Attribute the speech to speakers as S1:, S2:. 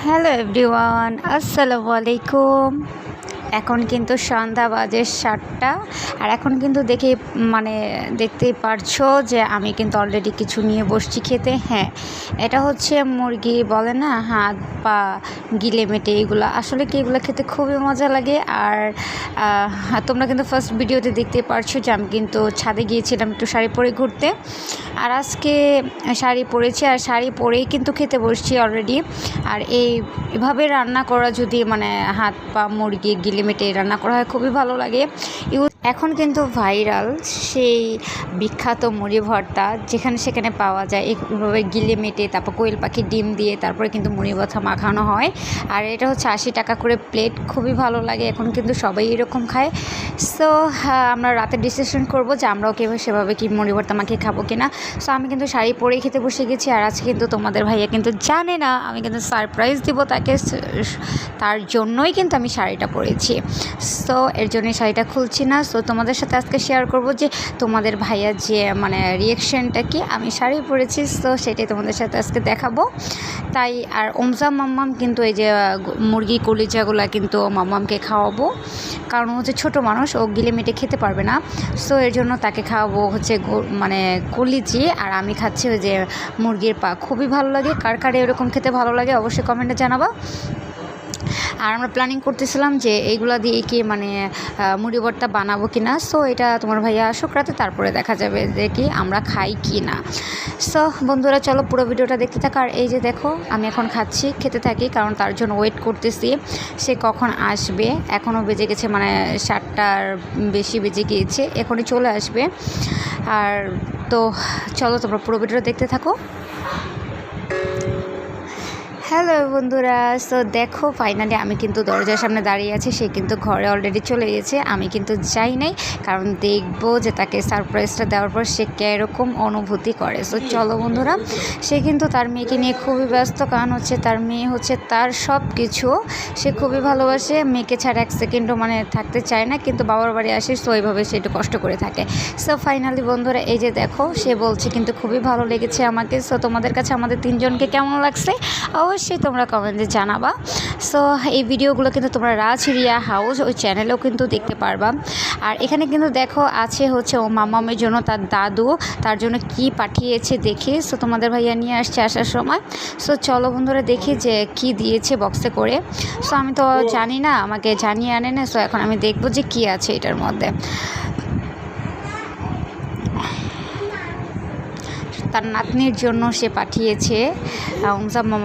S1: Hello everyone, আসসালামু আলাইকুম। এখন কিন্তু সন্ধ্যা বাজে 7টা। আর এখন কিন্তু দেখতেই পারছো যে আমি কিন্তু অলরেডি কিছু নিয়ে বসছি খেতে। হ্যাঁ, এটা হচ্ছে মুরগি বলে না, হাত পা গিলে মেটে, এগুলো আসলে কি এগুলো খেতে খুবই মজা লাগে। আর তোমরা কিন্তু ফার্স্ট ভিডিওতে দেখতেই পারছো যে আমি কিন্তু ছাদে গিয়েছিলাম একটু শাড়ি পরে ঘুরতে। আর আজকে শাড়ি পরেছি, আর শাড়ি পরেই কিন্তু খেতে বসছি অলরেডি। আর এইভাবে রান্না করা যদি হাত পা মুরগি গিলে মেটে রান্না করা হয়, খুবই ভালো লাগে। এখন কিন্তু ভাইরাল সেই বিখ্যাত মুড়ি ভর্তা, যেখানে সেখানে পাওয়া যায়। এইভাবে গিলে মেটে তারপর কোয়েল পাখির ডিম দিয়ে তারপরে কিন্তু মুড়ি ভর্তা মাখানো হয়। আর এটা হচ্ছে 80 টাকা করে প্লেট, খুবই ভালো লাগে। এখন কিন্তু সবাই এরকম খায়। সো আমরা রাতে ডিসিশন করব যে আমরাও সেভাবে কি মুড়ি ভর্তা মাখিয়ে খাবো কিনা। সো আমি কিন্তু শাড়ি পরেই খেতে বসে গেছি। আর আজকে কিন্তু তোমাদের ভাইয়া কিন্তু জানে না, আমি কিন্তু সারপ্রাইজ দিব তাকে, তার জন্যই কিন্তু আমি শাড়িটা পরেছি। সো এর জন্যই শাড়িটা খুলছি না। সো তোমাদের সাথে আজকে শেয়ার করব যে তোমাদের ভাইয়া যে রিয়েকশনটা কি আমি শাড়ি পরেছি। সো সেটাই তোমাদের সাথে আজকে দেখাবো। তাই আর ওমজা মাম্মাম কিন্তু এই যে মুরগি কলিজাগুলো কিন্তু মাম্মামকে খাওয়াবো, কারণ হচ্ছে ছোটো মানুষ, ও গিলে মেটে খেতে পারবে না। সো এর জন্য তাকে খাওয়াবো হচ্ছে কলিজি, আর আমি খাচ্ছি ওই যে মুরগির পা। খুবই ভালো লাগে। কার কার এরকম খেতে ভালো লাগে অবশ্যই কমেন্টে জানাবা। আর আমরা প্ল্যানিং করতেছিলাম যে এইগুলা দিয়ে কি মুড়ি ভর্তা বানাবো কি না। সো এটা তোমার ভাইয়া আসুক রাতে, তারপরে দেখা যাবে যে কি আমরা খাই কি না। সো বন্ধুরা, চলো পুরো ভিডিওটা দেখতে থাকো। আর এই যে দেখো, আমি এখন খাচ্ছি, খেতে থাকি, কারণ তার জন্য ওয়েট করতেছি সে কখন আসবে। এখনও বেজে গেছে 7টার বেশি বেজে গিয়েছে, এখনই চলে আসবে। আর তো চলো তোমরা পুরো ভিডিওটা দেখতে থাকো। হ্যালো বন্ধুরা, সো দেখো ফাইনালি আমি কিন্তু দরজার সামনে দাঁড়িয়ে আছি। সে কিন্তু ঘরে অলরেডি চলে গেছে। আমি কিন্তু যাই নাই, কারণ দেখবো যে তাকে সারপ্রাইজটা দেওয়ার পর সে কীরকম অনুভূতি করে। সো চলো বন্ধুরা, সে কিন্তু তার মেয়েকে নিয়ে খুবই ব্যস্ত, কারণ হচ্ছে তার মেয়ে হচ্ছে তার সব কিছু। সে খুবই ভালোবাসে মেয়েকে ছাড়া এক সেকেন্ডও থাকতে চায় না, কিন্তু বাবার বাড়ি আসে, সো এইভাবে সে একটু কষ্ট করে থাকে। সো ফাইনালি বন্ধুরা, এই যে দেখো, সে বলছে কিন্তু খুবই ভালো লেগেছে আমাকে। সো তোমাদের কাছে আমাদের তিনজনকে কেমন লাগছে অবশ্যই তোমরা কমেন্টে জানাবা। সো এই ভিডিওগুলো কিন্তু তোমরা রাজ রিয়া হাউস ওই চ্যানেলেও কিন্তু দেখতে পারবা। আর এখানে কিন্তু দেখো আছে হচ্ছে ও মামামের জন্য তার দাদু তার জন্য কি পাঠিয়েছে দেখি। সো তোমাদের ভাইয়া নিয়ে আসছে আসার সময়। সো চলো বন্ধুরা, দেখি যে কি দিয়েছে বক্সে করে। সো আমি তো জানি না, আমাকে জানিয়ে আনে না। সো এখন আমি দেখবো যে কি আছে এটার মধ্যে। তার নাতনির জন্য সে পাঠিয়েছে ওমজা মামা